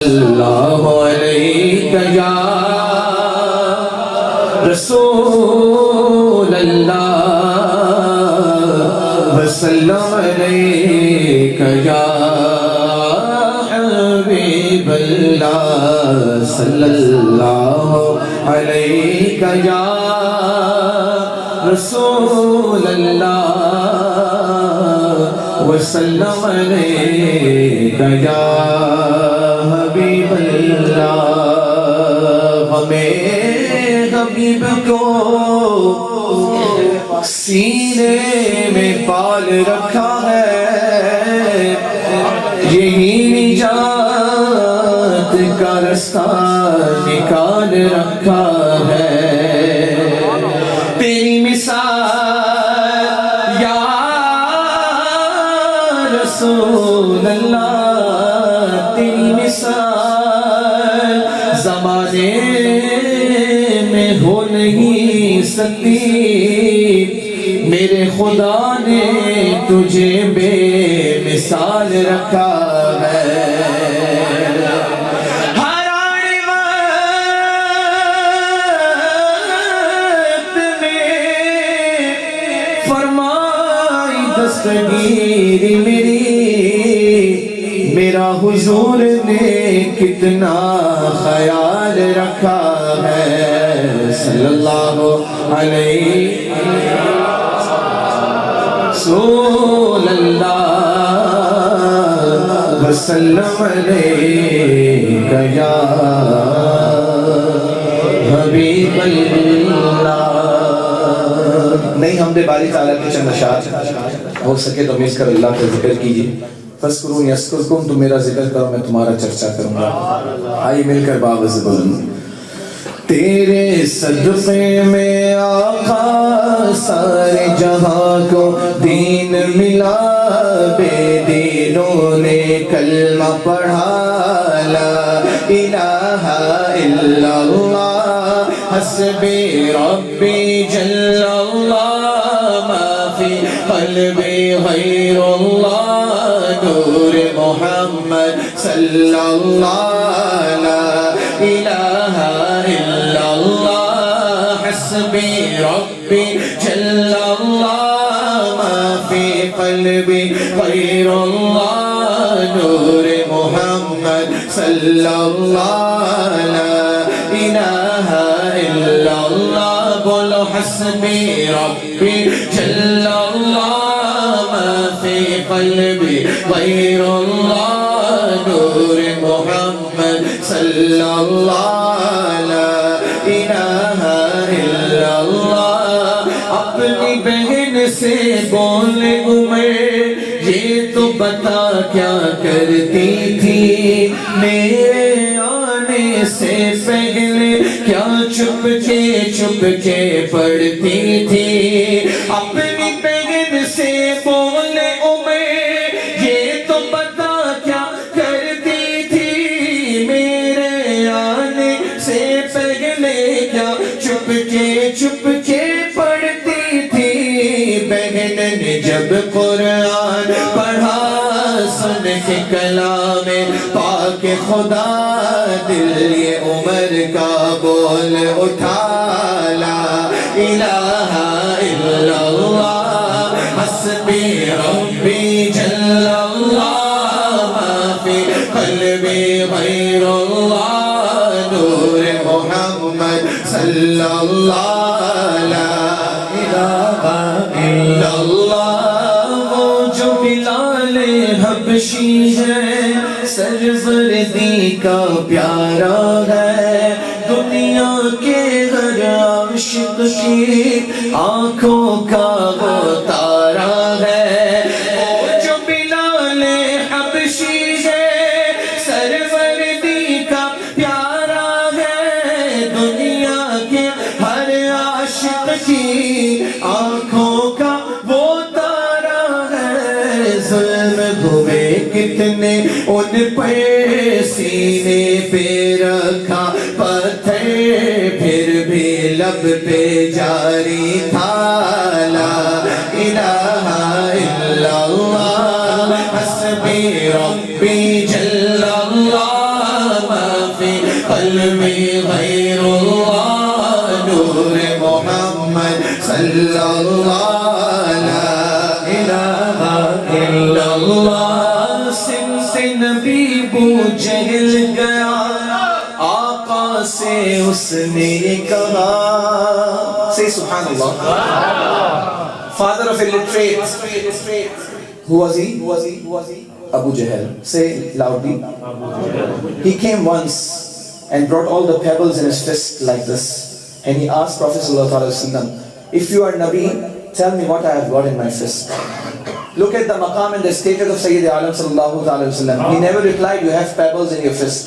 اللہ علیہ یا رسول اللہ وسلم علیہ یا حبیب اللہ صلی اللہ علیہ یا رسول اللہ وسلم علیہ یا حبیب اللہ ہمیں حبیب کو سینے میں پال رکھا ہے یہی نجات کا رستہ نکال رکھا ہے تیری مثال یا رسول اللہ تیری مثال زمانے میں ہو نہیں سکتی میرے خدا نے تجھے بے مثال رکھا ہے دستگیری میری میرا حضور نے کتنا خیال رکھا ہے صلی اللہ علیہ رسول اللہ وسلم علیہ یا حبیب اللہ نہیں ہم دے باری تعالیٰ کے چند اشعار ہو سکے تو میز کر اللہ کا ذکر کیجئے فَذْكُرُونِ يَذْكُرْكُمْ تم میرا ذکر کرو میں تمہارا چرچا کروں گا آئیے مل کر باوز بلند تیرے صدقے میں آقا سارے جہاں کو دین ملا بے دینوں نے کلمہ پڑھا لا الہ الا اللہ حسبی ربی جل اللہ ما فی قلبی غیر اللہ نور محمد صلی اللہ لا الہ الا اللہ حسبی ربی جل اللہ ما فی قلبی غیر اللہ نور محمد صلی اللہ لا الہ الا اللہ بولو حسبی ربی جل اللہ ما فی قلبی غیر اللہ نور محمد صلی اللہ لا الہ الا اللہ اپنی بہن سے بولے عمر یہ تو بتا کیا کرتی تھی میرے آنے سے پہلے کیا چپ کے پڑھتی تھی اپنی بہن سے بولے عمر یہ تو بتا کیا کرتی تھی میرے آنے سے پہلے کیا چپ کے پڑھتی تھی بہن نے جب قرآن پڑھا سن کے کلام پاک خدا دل یہ عمر کا بول اٹھا لا الہ الا اللہ حسبی ربی جل اللہ ما فی قلبی غیر اللہ نور محمد صلی اللہ لا الہ الا اللہ وہ جو بلال حبشی ہے سروردی کا پیارا ہے دنیا کے ہر عاشق کی آنکھوں کا وہ تارا ہے وہ جو بلال حبشی ہے سروردی کا پیارا ہے دنیا کے ہر عاشق کی آنکھوں کا وہ تارا ہے ظلم ہوئے کتنے ان پہ سینے پہ رکھا پتھر پھر بھی لب پہ جاری تھا لا الہ الا اللہ حسبی ربی جل اللہ قلبی غیر اللہ نور محمد صلی اللہ لا الہ الا اللہ سمت نبی بو جہل گیا آقا سے اس نے کہا say سبحان اللہ father of illiterates who was he Abu Jahl say loudly he came once and brought all the pebbles in his fist like this and he asked Prophet sallallahu alaihi wasallam if you are Nabi tell me what I have got in my fist. Look at the maqam and the status of Sayyid Alam sallallahu alaihi wasallam. He never replied you have pebbles in your fist.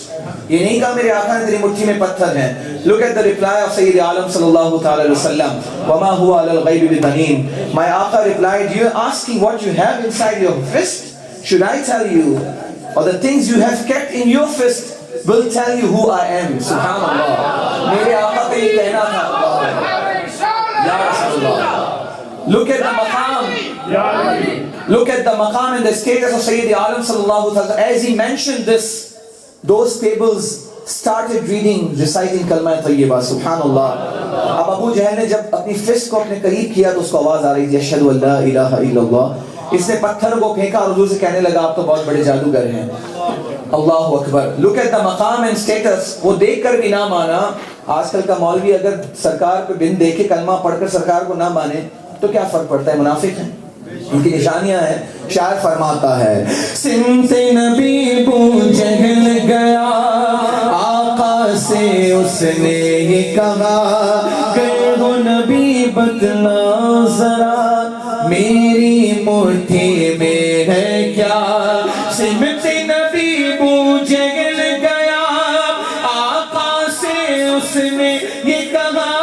یہ نہیں کہا میرے آقا نے تیری مٹھی میں پتھر ہیں. Look at the reply of Sayyid Alam sallallahu alaihi wasallam. وَمَا هُوَ عَلَى الْغَيْبِ بِضَنِينٍ. My Aqa replied, you are asking what you have inside your fist? Should I tell you? Or the things you have kept in your fist will tell you who I am. Subhanallah. میرے آقا کا یہ کہنا تھا. Ya Rasulullah. Look at the maqam. Look at the maqam and the status of Sayyid Alam sallallahu alaihi wasallam. As he mentioned this, those tables started reading, reciting kalma tayyibah. Subhanallah. اب ابو جہل نے جب اپنی first کو اپنے قریب کیا تو اس کو آواز آ رہی تھی اشہد ان لا الہ الا اللہ. اس نے پتھر کو پھینکا اور حضور سے کہنے لگا آپ تو بہت بڑے جادوگر ہیں. اللہ اکبر. Look at the maqam and status. وہ دیکھ کر بھی نہ مانا. آج کل کا مولوی اگر سرکار پہ بن دے کے کلمہ پڑھ کر سرکار کو نہ مانے تو کیا فرق پڑتا ہے؟ منافق ہیں. ان کی نشانیاں ہیں. شاعر فرماتا ہے سمت نبی بو جہل گیا آقا سے اس نے یہ کہا گئے ہو نبی بتلا ذرا میری مٹھی میں ہے کیا. سمت نبی بو جہل گیا آقا سے اس نے یہ کہا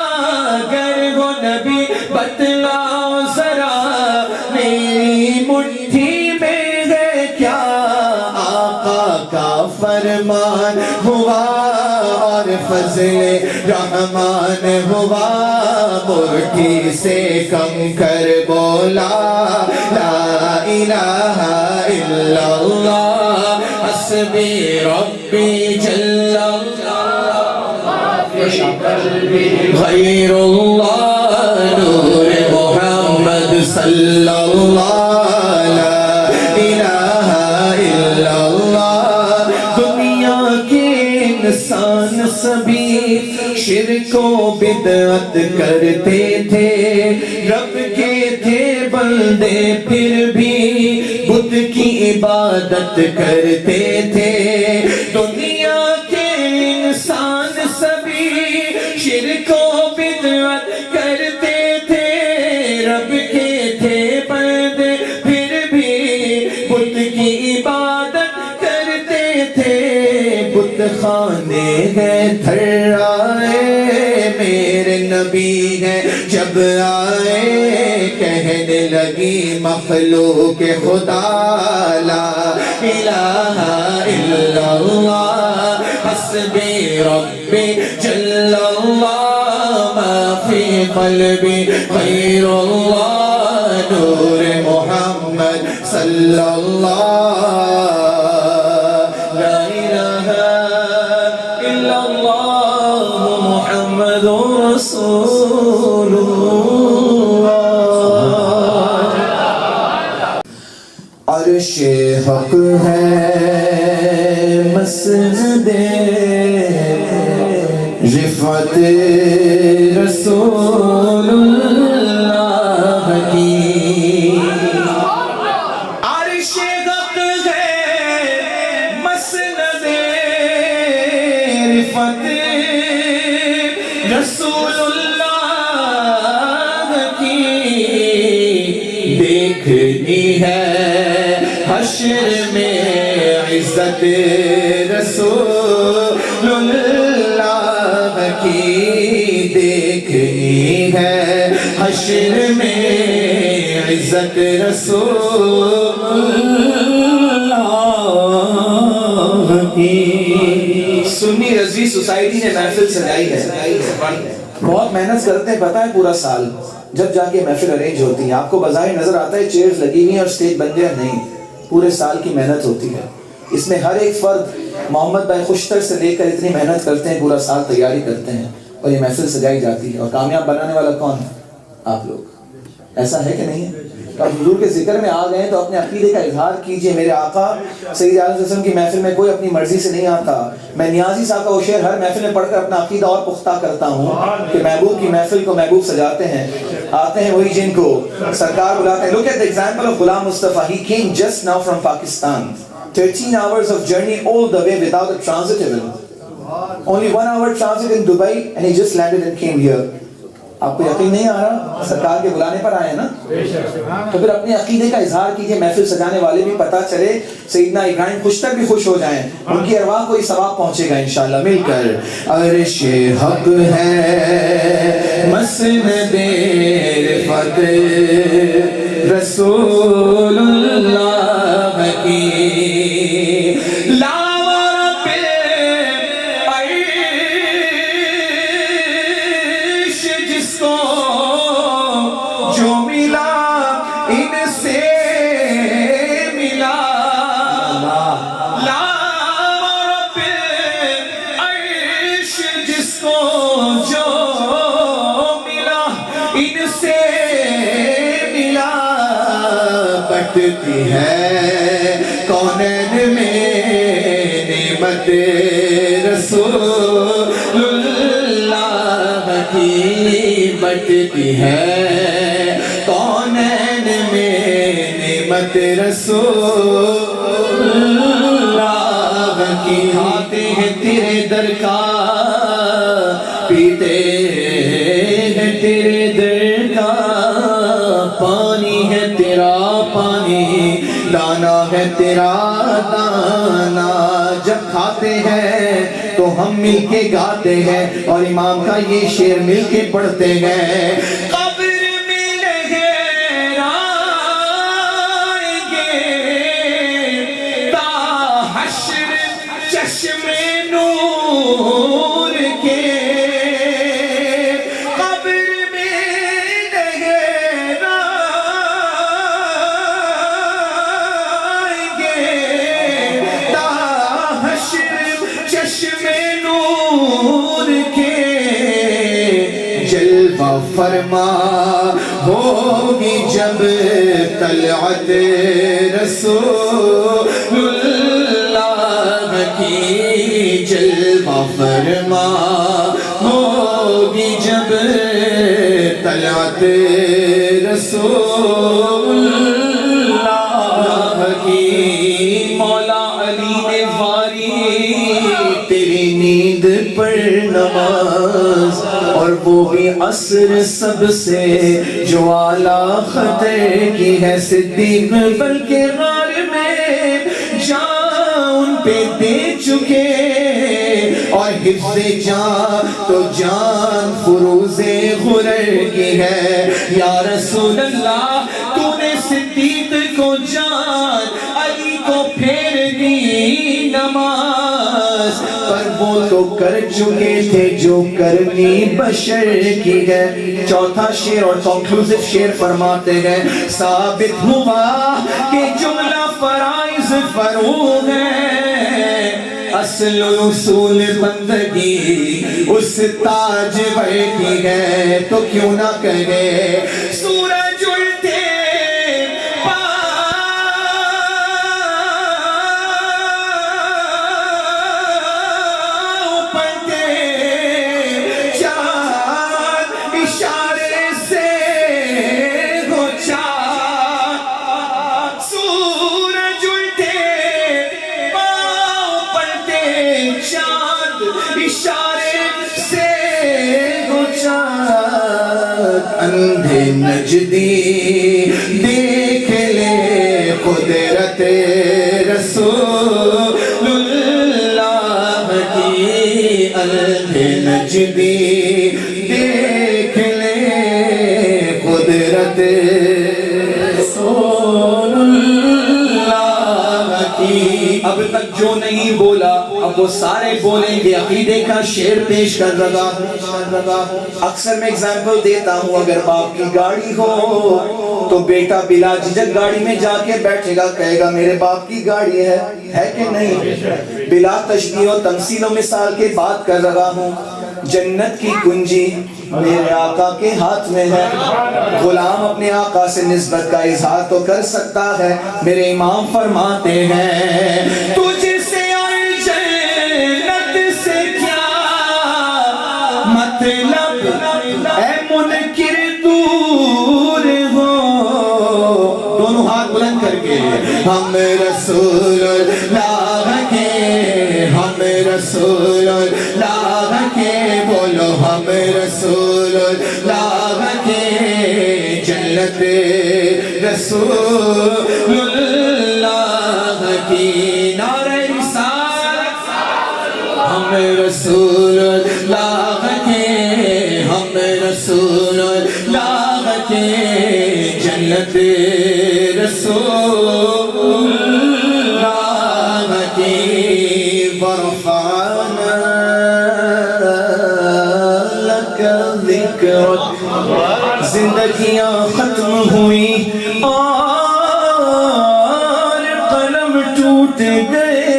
گئے ہو نبی بتلا ذرا میری مٹھی میں ہے کیا. آقا کا فرمان ہوا اور فضل رحمان ہوا مٹھی سے کم کر بولا لا الہ الا اللہ حسبی ربی جل غیر اللہ نور محمد صلی اللہ لا الہ الا اللہ. دنیا کے انسان سبھی شرک و بدعت کرتے تھے رب کے تھے بندے پھر بھی بت کی عبادت کرتے تھے. دنیا کے انسان سبھی شرک و بدعت کرتے تھے رب کے تھے بندے پھر بھی بت کی عبادت کرتے تھے. بت خانے ہیں تھرائے میرے نبی ہیں جب آئے کہنے لگی مخلوق خدا لا الہ الا اللہ حسبی ربی جل اللہ ما فی قلبی غیر اللہ نور محمد صلی اللہ لا الہ الا اللہ محمد رسول اللہ. عرش حق ہے مسجد رفعت رسول اللہ کی. عرش حق ہے مسجد رفعت رسول اللہ کی. دیکھنی ہے حشر میں عزت رسول اللہ کی. دیکھنی ہے حشر میں عزت رسول اللہ کی. سنی رضوی سوسائٹی نے محفل سجائی ہے. بہت محنت کرتے ہیں پتہ ہے پورا سال جب جا کے محفل ارینج ہوتی ہیں. آپ کو بظاہر نظر آتا ہے چیئرز لگی ہوئی ہیں اور سٹیج بن گیا, نہیں, پورے سال کی محنت ہوتی ہے. اس میں ہر ایک فرد محمد بھائی خوشتر سے لے کر اتنی محنت کرتے ہیں، پورا سال تیاری کرتے ہیں اور یہ محفل سجائی جاتی ہے، اور کامیاب بنانے والا کون ہے؟ آپ لوگ۔ ایسا ہے کہ نہیں ہے؟ تو آپ حضور کے ذکر میں آ گئے تو اپنے عقیدے کا اظہار کیجئے۔ میرے آقا سید عالم صلی اللہ علیہ وسلم کی محفل میں کوئی اپنی مرضی سے نہیں آتا۔ میں نیازی صاحب کا وہ شعر ہر محفل میں پڑھ کر اپنا عقیدہ اور پختہ کرتا ہوں کہ محبوب کی محفل کو محبوب سجاتے ہیں، آتے ہیں وہی جن کو سرکار بلاتے ہیں۔ Look at the example of Ghulam Mustafa. He came just now from Pakistan. 13 hours of journey all the way without a transit even. Only 1 hour transit in Dubai and he just landed and came here. آپ کو یقین نہیں آ رہا؟ سرکار کے بلانے پر آئے ہیں نا؟ تو پھر اپنے عقیدے کا اظہار کیجئے، محفل سجانے والے بھی پتہ چلے، سیدنا ابراہیم خوشتر بھی خوش ہو جائیں، ان کی ارواح کو یہ ثواب پہنچے گا انشاءاللہ مل کر۔ عرش حق ہے مسند رفعت رسول اللہ کی، جو ملا ان سے ملا، لا رب عرش جس کو جو ملا ان سے ملا، بٹتی ہے کونین میں نعمت رسول اللہ کی، بٹتی ہے کونین میں نعمت رسول اللہ کی، کھاتے ہیں تیرے در کا، پیتے ہیں تیرے در کا، پانی ہے تیرا پانی، دانا ہے تیرا دانا، جب کھاتے ہیں تو ہم مل کے گاتے ہیں اور امام کا یہ شعر مل کے پڑھتے ہیں۔ قبر میں لہرائیں گے تا حشر چشم نور کے، قبر میں لہرائیں گے تا حشر چشم نور کے، جلوہ فرما ہوگی جب طلعت رسول اللہ کی، جلوہ فرما ہوگی جب طلعت رسول اللہ کی، مولا علی نے واری تیری نیند پر نماز، اور وہ بھی عصر سب سے جو اعلیٰ خطر کی ہے، صدیق بلکہ غار میں جان ان پہ دے چکے، اور حفظ جان تو جان فروز غرر کی ہے۔ یا رسول اللہ تو نے صدیق کو جان، علی کو پھیر دی نماز، پر وہ تو کر چکے تھے جو کرنی بشر کی ہے۔ چوتھا شعر اور کنکلوزیو شعر فرماتے ہیں، ثابت ہوا کہ جملہ فرائض فروغ ہے، اصل اصول بندگی اس تاج ور کی ہے، تو کیوں نہ کہے سورج الٹے اندھے نجدی دیکھ لے قدرت رسول اللہ کی، اندھے نجدی دیکھ لے قدرت رسول اللہ کی۔ اب تک جو نہیں بولا اب وہ سارے بولیں گے، عقیدے کا شعر پیش کر رہا ہوں۔ اکثر میں اگزامپل دیتا ہوں، اگر باپ کی گاڑی ہو تو بیٹا بلا جھجک گاڑی میں جا کے بیٹھے گا، کہے گا میرے باپ کی گاڑی ہے، ہے کہ نہیں؟ بلا تشبیہ و تمثیل و مثال کے بات کر رہا ہوں. جنت کی کنجی میرے آقا کے ہاتھ میں ہے. غلام اپنے آقا سے نسبت کا اظہار تو کر سکتا ہے. میرے امام فرماتے ہیں تجھ سے اور جنت سے کیا مطلب اے منکر دور ہو. دونوں ہاتھ بلند کر کے ہم رسول اللہ کے، ہم رسول اللہ کے، بولو ہم رسول اللہ کے. جنت رسول اللہ کی نعرہ رسالت. ہم رسول اللہ کے، ہم رسول اللہ کے. جنت رسول اللہ کی. ورفعنا لک ذکرک. زندگیاں ختم ہوئی اور قلم ٹوٹ گئے.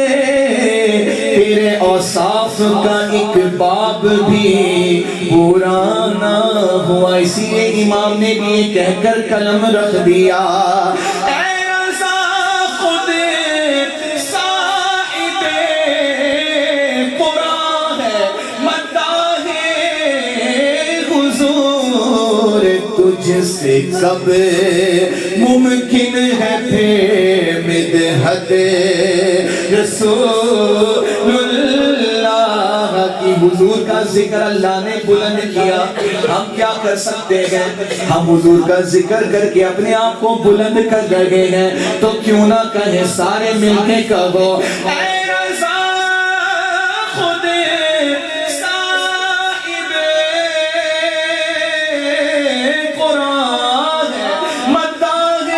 تیرے اوصاف کا ایک باب بھی پورا نہ ہوا. اسی لیے امام نے بھی یہ کہہ کر قلم رکھ دیا اے رضا خود صاحب قرآن ہے مداح حضور. تجھ سے کب ممکن ہے پھر مدحت رسول اللہ کی. حضور کا ذکر اللہ نے بلند کیا. ہم کیا کر سکتے ہیں؟ ہم حضور کا ذکر کر کے اپنے آپ کو بلند کر گئے ہیں. تو کیوں نہ کہیں سارے مل کے کہو اے رضا خود صاحب قرآن مداح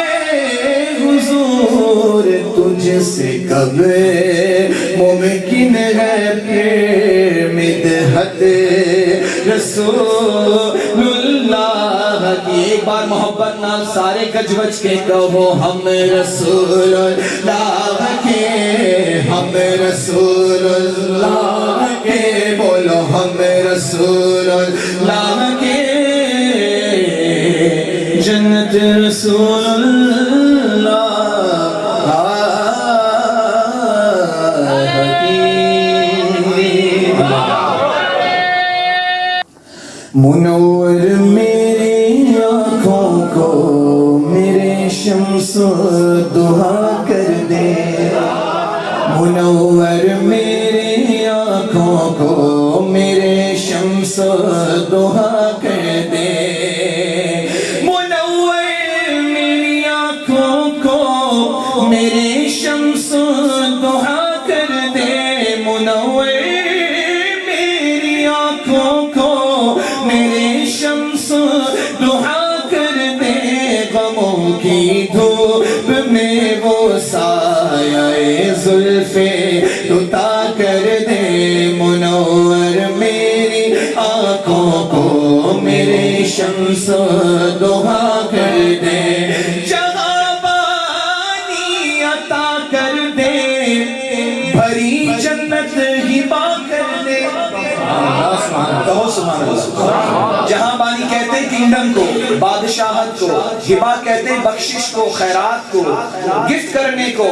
حضور. تجھ سے کب ممکن ہے پھر مدحت رسول اللہ کی. ایک بار محبت نال سارے گج بج کے کہو ہم رسول اللہ کے، ہم رسول اللہ کے. بولو ہم رسول اللہ کے. جنت رسول اللہ منور میری آنکھوں کو میرے شمس دہا کر دے. منور میری آنکھوں کو میرے شمس دہا کر دے. منور میری آنکھوں کو میرے شمس دہا کر دے. منور میری آنکھوں کو میرے شمس دہا کر دے. غموں کی دھوپ میں وہ سایہ زلف عطا کر دے. منور میری آنکھوں کو میرے شمس دہا کر دے. جہاں بانی عطا کر دے. بھری جنت ہبا کر دے. کہو سبحان اللہ. جہاں بانی کہتے ہیں کنگڈم کو، بادشاہت کو. ہبا کہتے ہیں بخشش کو، خیرات کو، گفٹ کرنے کو.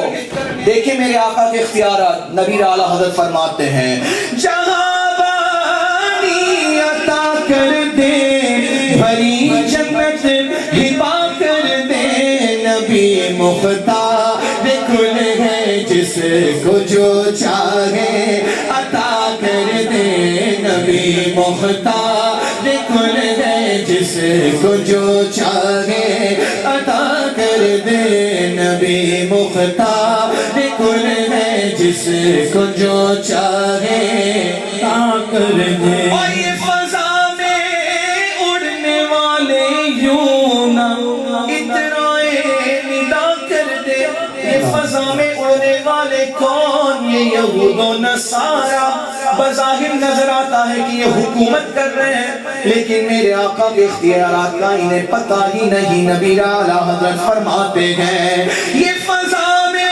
دیکھیں میرے آقا کے اختیارات. نبی اعلیٰ حضرت فرماتے ہیں جہاں بانی عطا کر دے. بھری جنت ہبا کر دے. نبی مختار کل ہے جس کو جو چاہے عطا کر دے. نبی مختار کل ہے جس کو جو چاہے عطا کر دے. نبی مختار کل ہے جس کو جو چاہے عطا کر دے. اور یہ فضا میں اڑنے والے یوں نہ اترائے ندا کر دے. یہ فضا میں اڑنے والے کون؟ یہ یہود و نصارا. بظاہر نظر آتا ہے کہ یہ حکومت کر رہے ہیں، لیکن میرے آقا کے اختیارات کا انہیں پتہ ہی نہیں. نبی اعلیٰ حضرت فرماتے ہیں یہ فضا میں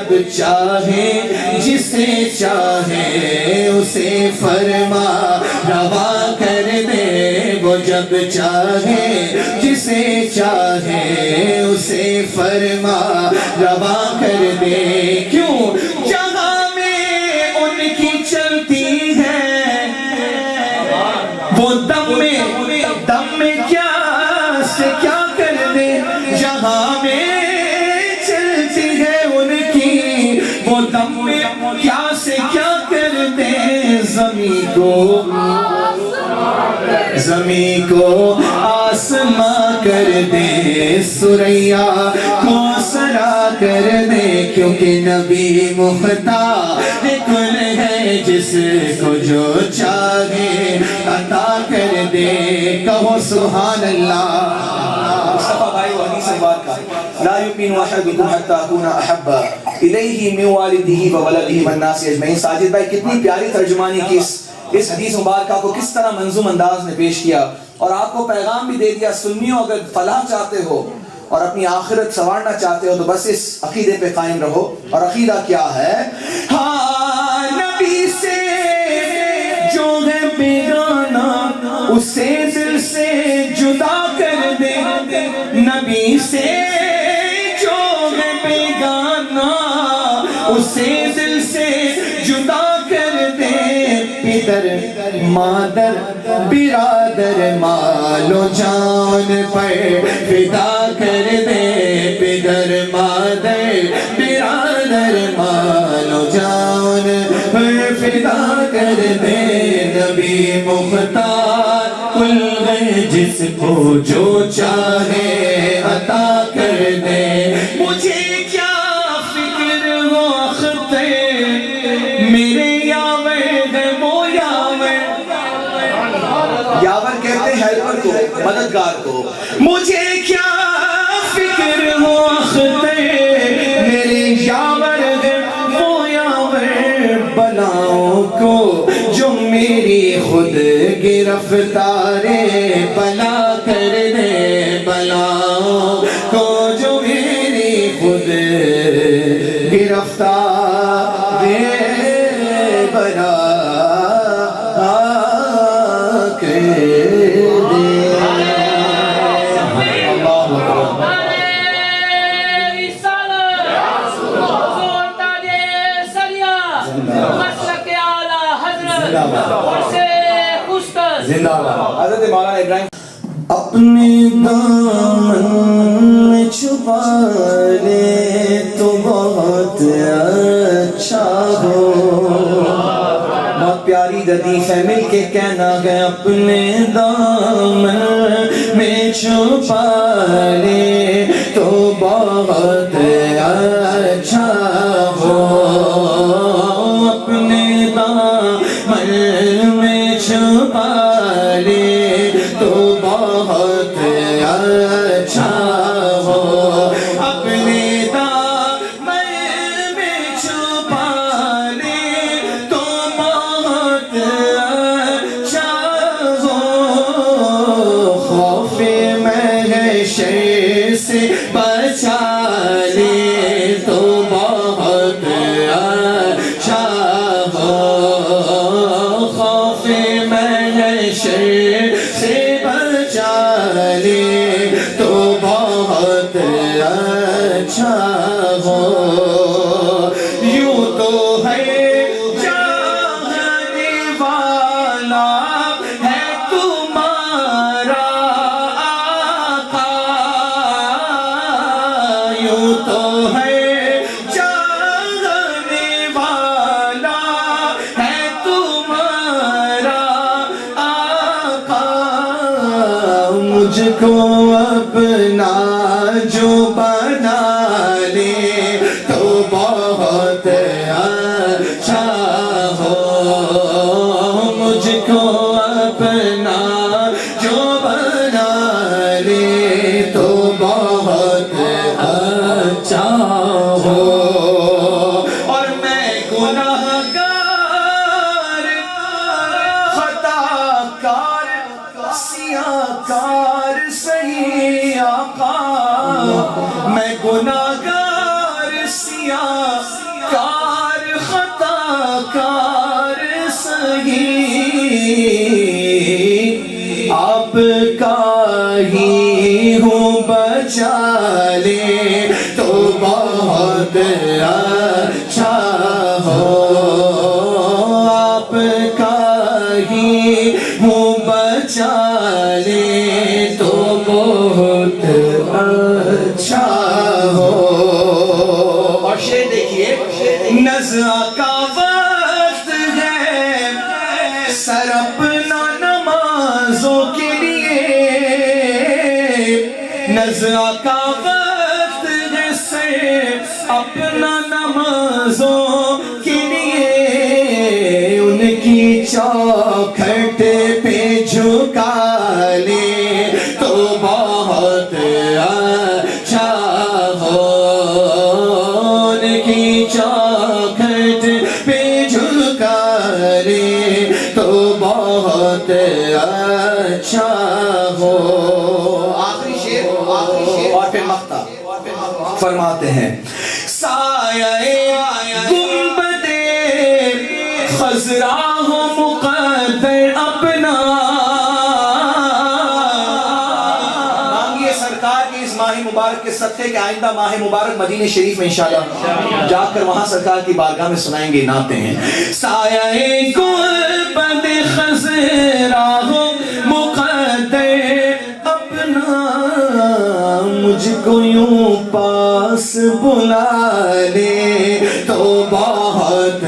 جب چاہے جسے چاہے اسے فرما روا کر دے، وہ جب چاہے جسے چاہے اسے فرما روا کر دے۔ کیوں؟ جہاں میں ان کی چلتی ہے وہ دم میں کیا سے کیا کر دے، جہاں میں چلتی ہے ان کی وہ دم میں کیا سے کیا کر دے، زمین کو آسماں کر دے، سریا کو سرا کر دے، کیونکہ نبی مختار کل ہے جس کو جو چاہے عطا کر دے۔ کہو سبحان اللہ۔ مصطفیٰ بھائی وہ حدیث بات کا لا یؤمن احدکم حتی اکون احب الیہ من والدہ وولدہ والناس اجمعین۔ ساجد بھائی کتنی پیاری ترجمانی کی اس حدیث مبارکہ کو کس طرح منظوم انداز میں پیش کیا، اور آپ کو پیغام بھی دے دیا سنیوں اگر فلاح چاہتے ہو اور اپنی آخرت سنوارنا چاہتے ہو تو بس اس عقیدے پہ قائم رہو۔ اور عقیدہ کیا ہے؟ ہاں نبی سے جو ہے بیگانہ اسے دل سے جدا کر دے، نبی سے جو ہے بیگانہ اسے دل سے جدا کر دے، پدر مادر برادر مال و جان پر فدا کر دے، پدر مادر برادر مال و جان پر فدا کر دے، نبی مختار کل ہے جس کو جو چاہے عطا کر دے۔ مجھے کیا فکر ہو اختر میرے یاور ہے وہ یاور، یاور کہتے ہیں ہیلپر کو، مددگار کو۔ مجھے کیا فکر ہو اختر میرے یاور ہے وہ یاور، بلاؤں کو جو میری خود گرفتارے بلا کر دے، بلاؤں کو جو میری خود گرفتارے بلا کر دے۔ حضرت مولانا ابراہیم اپنے دامن میں چھپا لے تو بہت اچھا ہو۔ بہت پیاری لطیف ہے، مل کے کہنا ہے اپنے دامن میں چھپا لے تو بہت اچھا ہو، اپنے دامن میں چھپا لے تو بہت اچھا ہو، اپنے دامن میں چھپا لے تو بہت اچھا ہو، خوف محشر سے بچا لے تو بہت اچھا ہو، خوف محشر سے بچا لے تو بہت اچھا ہو، یوں تو ہے چاہنے والا ہے تمہارا آقا، یوں تو ہے چاہنے والا ہے تمہارا آقا، مجھ کو اپنا جو بنا لے تو بہت اچھا ہو، مجھ کو اپنا جو بنا لے تو بہت اچھا ہو، اور میں گناہگار خطا کار سیاہ کار صحیح آقا، میں گناہگار سیاہ آپ کا ہی ہوں بچا لے تو بہت اچھا ہو، آپ کا ہی ہوں بچا لے تو بہت اچھا ہو۔ اور شعر دیکھیے، نزع کا وقت ہے سر اپنا نمازوں کے لیے، نزع کا وقت ہے سر اپنا نمازوں کے لیے، ان کی چوکھٹ پہ جھکا لے تو بہت اچھا ہو، ان کی چوکھٹ پہ جھکا لے تو بہت اچھا ہو۔ آخری شعر اور پھر مقطع فرماتے ہیں، سایہ گنبد خضرا ہو مقدر اپنا، مانگیے سرکار کی اس ماہ مبارک کے صدقے کے آئندہ ماہ مبارک مدینہ شریف میں انشاءاللہ جا کر وہاں سرکار کی بارگاہ میں سنائیں گے نعتیں ہیں۔ سایہ گنبد خضرا ہو مقدر اپنا، مجھ کو یوں پاس بلا لے تو بہت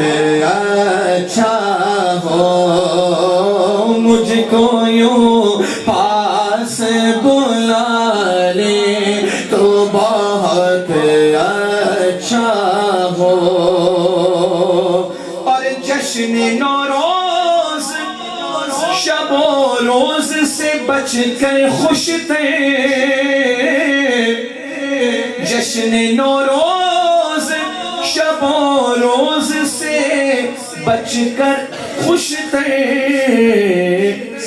اچھا ہو، مجھ کو یوں پاس بلا لے تو بہت اچھا ہو۔ اور جشن نوروز شب و روز سے بچ کر خوش تھے، جشن نوروز شب و روز سے بچ کر خوش تھے،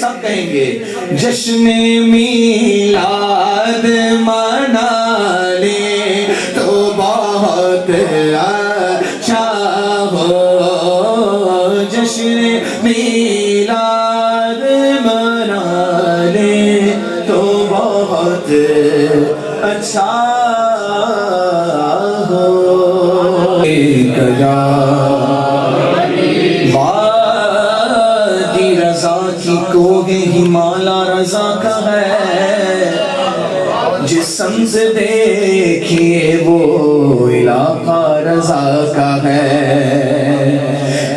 سب کہیں گے جشن میلاد منا لے تو بہت اچھا ہو، جشن میلاد منا لے تو بہت اچھا ہو۔ وادی رضا کی کوہ ہمالا رضا کا ہے، جس سمت دیکھیے وہ علاقہ رضا کا ہے۔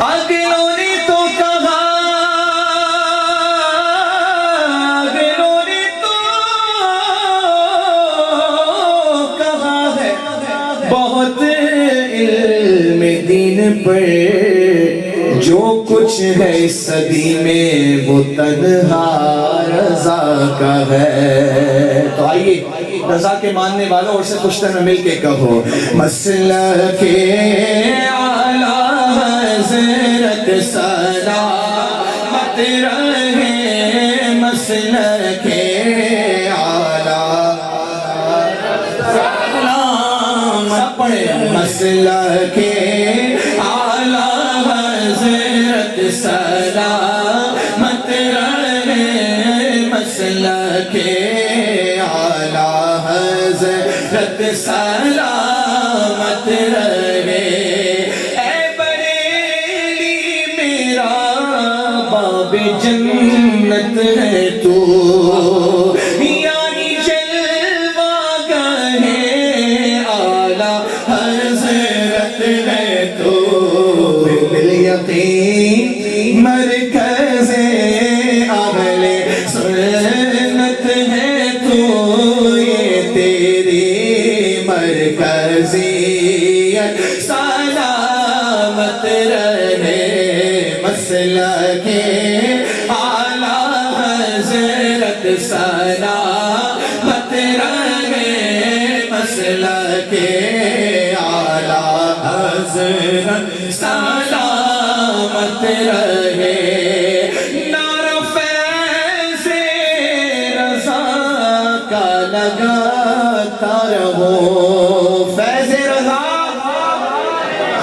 اگلوں نے تو کہا، اگلوں نے تو کہا ہے بہت علم دین پر، جو کچھ ہے اس صدی میں وہ تنہا رضا کا ہے۔ تو آئیے رضا کے ماننے والوں اور سے خوشتر میں مل کے کہو، مسلک اعلیٰ حضرت سلامت رہے، مسلک اعلیٰ سلامت پڑھے، مسلک اعلیٰ حضرت سلامت رہے، مسلک اعلیٰ حضرت سلامت رہے۔ اے بریلی میرا باب جنت ہے تو، یعنی جلوہ گاہ اعلیٰ حضرت ہے تو، بالیقین مرکز اہل سنت ہے تو، یہ تیری مرکزیت سلامت رہے، مسلک اعلیٰ حضرت سلامت رہے، مسلک اعلیٰ حضرت سلامت رہے۔ نعرہ فیض رضا کا لگاتا رہو، فیض رضا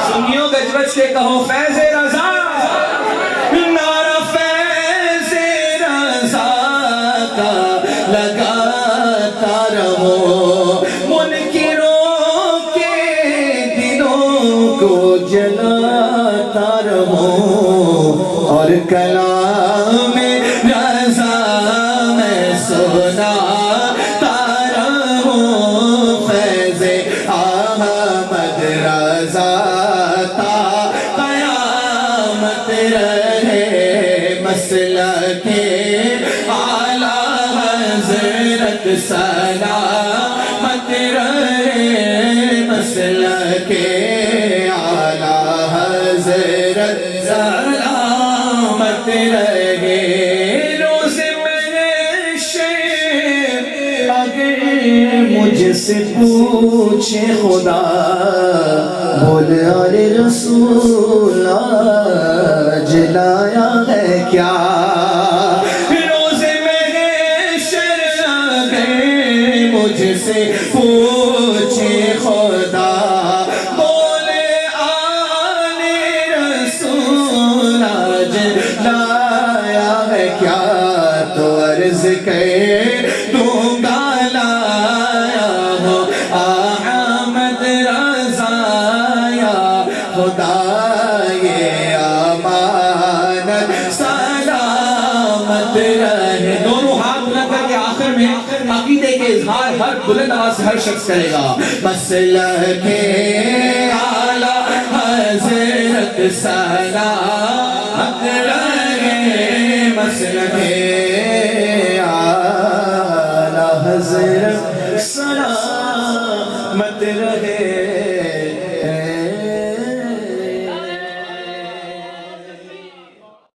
سنیو گجوج کے کہو، فیض رضا، نعرہ فیض مجھ سے پوچھے خدا بول علی رسول آج لایا ہے کیا روزے محشر اگر مجھ سے پوچھے خدا بولے آل رسول آج لایا ہے کیا تو عرض کر دوں گا لایا ہو احمد رضا یا خدا یہ امانت سلامت رہے دونوں ہاتھ بلند کر کے آخر میں عقیدے کے اظہار ہر بلند آواز سے ہر شخص کرے گا مسلک اعلی حضرت سلامت رہے مسلک اعلی حضرت سلامت رہے